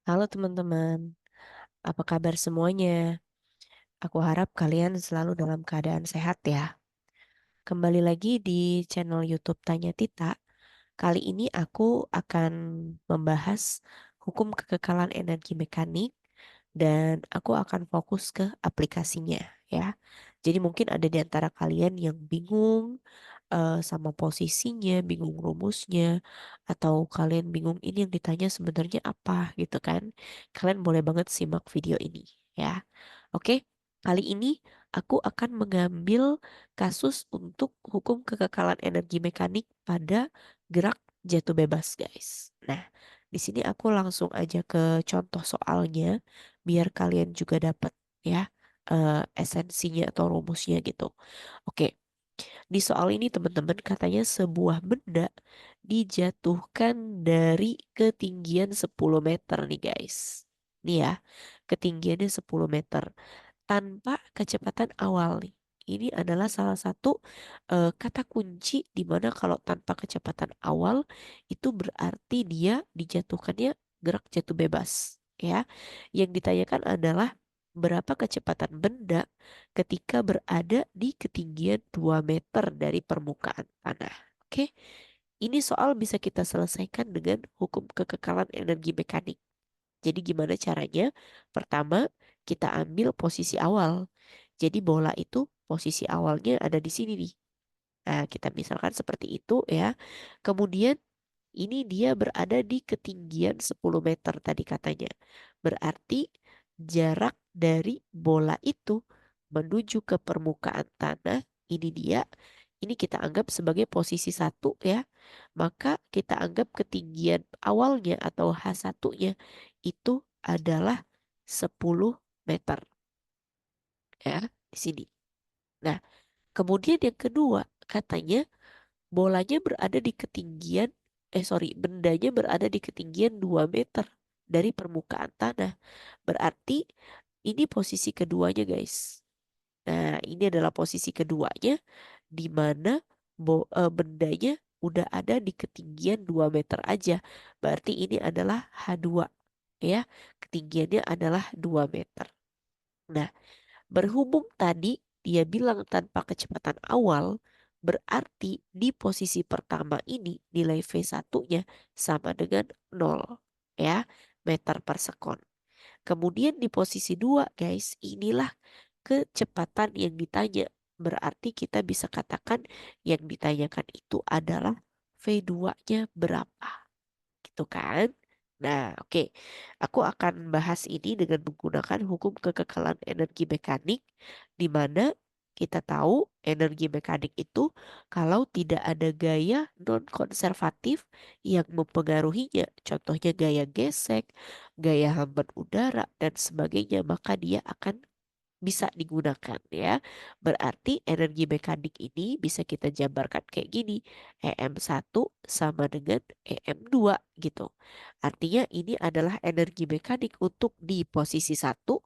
Halo teman-teman, apa kabar semuanya? Aku harap kalian selalu dalam keadaan sehat ya. Kembali lagi di channel YouTube Tanya Tita. Kali ini aku akan membahas hukum kekekalan energi mekanik dan aku akan fokus ke aplikasinya ya. Jadi mungkin ada di antara kalian yang bingung sama posisinya, bingung rumusnya, atau kalian bingung ini yang ditanya sebenarnya apa gitu kan. Kalian boleh banget simak video ini ya. Oke, kali ini aku akan mengambil kasus untuk hukum kekekalan energi mekanik pada gerak jatuh bebas, guys. Nah, di sini aku langsung aja ke contoh soalnya biar kalian juga dapat ya esensinya atau rumusnya gitu. Oke, di soal ini teman-teman katanya sebuah benda dijatuhkan dari ketinggian 10 meter nih guys. Nih ya, ketinggiannya 10 meter tanpa kecepatan awal nih. Ini adalah salah satu kata kunci di mana kalau tanpa kecepatan awal itu berarti dia dijatuhkannya gerak jatuh bebas ya. Yang ditanyakan adalah berapa kecepatan benda ketika berada di ketinggian 2 meter dari permukaan tanah. Oke. Ini soal bisa kita selesaikan dengan hukum kekekalan energi mekanik. Jadi gimana caranya? Pertama, kita ambil posisi awal. Jadi bola itu posisi awalnya ada di sini nih. Nah, kita misalkan seperti itu ya. Kemudian ini dia berada di ketinggian 10 meter tadi katanya. Berarti jarak dari bola itu menuju ke permukaan tanah, ini dia. Ini kita anggap sebagai posisi satu ya. Maka kita anggap ketinggian awalnya atau H1-nya itu adalah 10 meter ya di sini. Nah, kemudian yang kedua katanya bolanya berada di ketinggian bendanya berada di ketinggian 2 meter dari permukaan tanah. Berarti ini posisi keduanya, guys. Nah, ini adalah posisi keduanya di mana bendanya udah ada di ketinggian 2 meter aja. Berarti ini adalah H2 ya. Ketinggiannya adalah 2 meter. Nah, berhubung tadi dia bilang tanpa kecepatan awal, berarti di posisi pertama ini nilai V1-nya sama dengan 0 ya, meter per sekon. Kemudian di posisi 2 guys, inilah kecepatan yang ditanya. Berarti kita bisa katakan yang ditanyakan itu adalah V2-nya berapa gitu kan. Nah, oke. Aku akan bahas ini dengan menggunakan hukum kekekalan energi mekanik di mana kita tahu energi mekanik itu kalau tidak ada gaya non-konservatif yang mempengaruhinya, contohnya gaya gesek, gaya hamban udara, dan sebagainya, maka dia akan bisa digunakan ya. Berarti energi mekanik ini bisa kita jabarkan kayak gini. EM1 sama dengan EM2 gitu. Artinya ini adalah energi mekanik untuk di posisi satu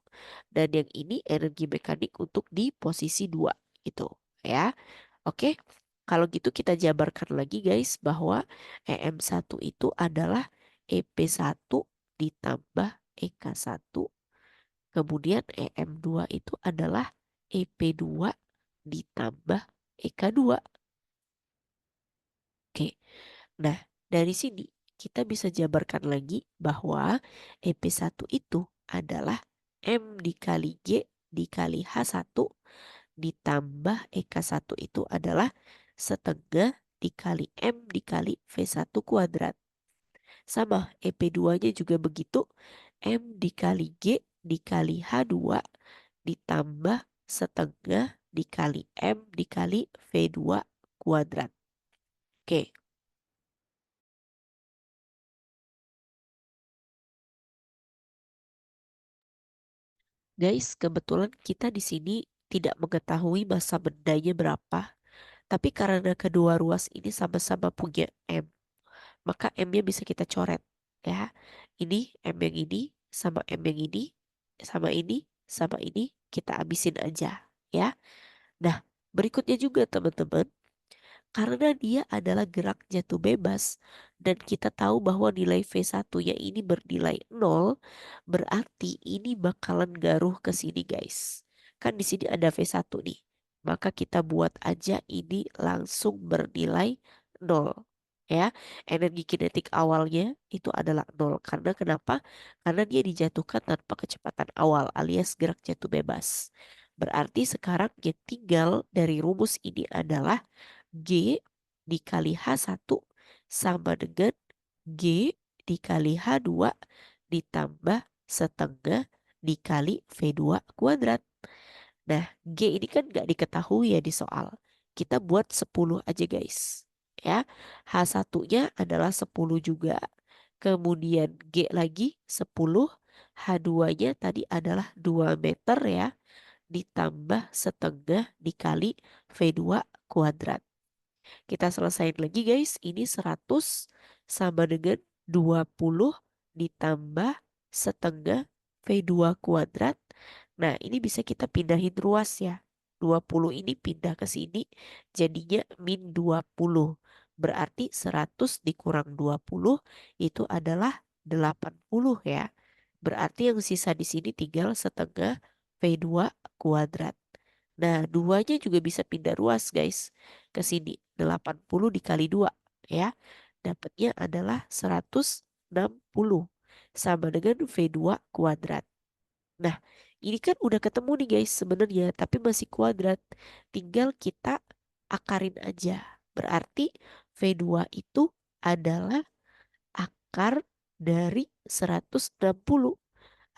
dan yang ini energi mekanik untuk di posisi 2 gitu ya. Oke. Kalau gitu kita jabarkan lagi guys bahwa EM1 itu adalah EP1 ditambah EK1. Kemudian EM2 itu adalah EP2 ditambah EK2. Oke, nah dari sini kita bisa jabarkan lagi bahwa EP1 itu adalah M dikali G dikali H1 ditambah EK1 itu adalah setengah dikali M dikali V1 kuadrat. Sama EP2-nya juga begitu. M dikali G dikali H2 ditambah setengah dikali M dikali V2 kuadrat. Oke, guys, kebetulan kita di sini tidak mengetahui massa bendanya berapa, tapi karena kedua ruas ini sama-sama punya M, maka M-nya bisa kita coret ya. Ini M yang ini sama M yang ini sama ini sama ini kita habisin aja ya. Nah, berikutnya juga teman-teman, Karena dia adalah gerak jatuh bebas dan kita tahu bahwa nilai V1-nya ini bernilai 0, berarti ini bakalan garuh ke sini guys. Kan di sini ada V1 nih. Maka kita buat aja ini langsung bernilai 0. Ya, energi kinetik awalnya itu adalah 0. Karena kenapa? Karena dia dijatuhkan tanpa kecepatan awal alias gerak jatuh bebas. Berarti sekarang yang tinggal dari rumus ini adalah G dikali H1 sama dengan G dikali H2 ditambah setengah dikali V2 kuadrat. Nah, G ini kan nggak diketahui ya di soal. Kita buat 10 aja guys. Ya, H1-nya adalah 10 juga. Kemudian G lagi 10, H2-nya tadi adalah 2 meter ya, ditambah setengah dikali V2 kuadrat. Kita selesain lagi guys. Ini 100 sama dengan 20 ditambah setengah V2 kuadrat. Nah, ini bisa kita pindahin ruas ya. 20 ini pindah ke sini jadinya min 20. Berarti 100 dikurang 20 itu adalah 80 ya. Berarti yang sisa di sini tinggal setengah V2 kuadrat. Nah, duanya juga bisa pindah ruas guys ke sini. 80 dikali 2 ya. Dapatnya adalah 160 sama dengan V2 kuadrat. Nah, ini kan udah ketemu nih guys sebenarnya, tapi masih kuadrat. Tinggal kita akarin aja. Berarti V2 itu adalah akar dari 160.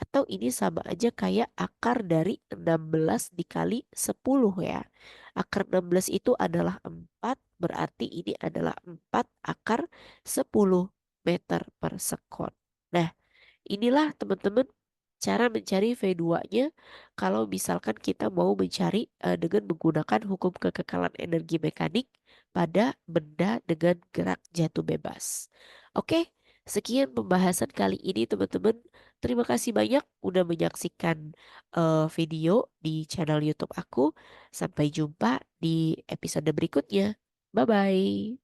Atau ini sama aja kayak akar dari 16 dikali 10 ya. Akar 16 itu adalah 4, berarti ini adalah 4 akar 10 meter per sekon. Nah, inilah teman-teman cara mencari V2-nya kalau misalkan kita mau mencari dengan menggunakan hukum kekekalan energi mekanik pada benda dengan gerak jatuh bebas. Oke, sekian pembahasan kali ini teman-teman. Terima kasih banyak udah menyaksikan video di channel YouTube aku. Sampai jumpa di episode berikutnya. Bye-bye.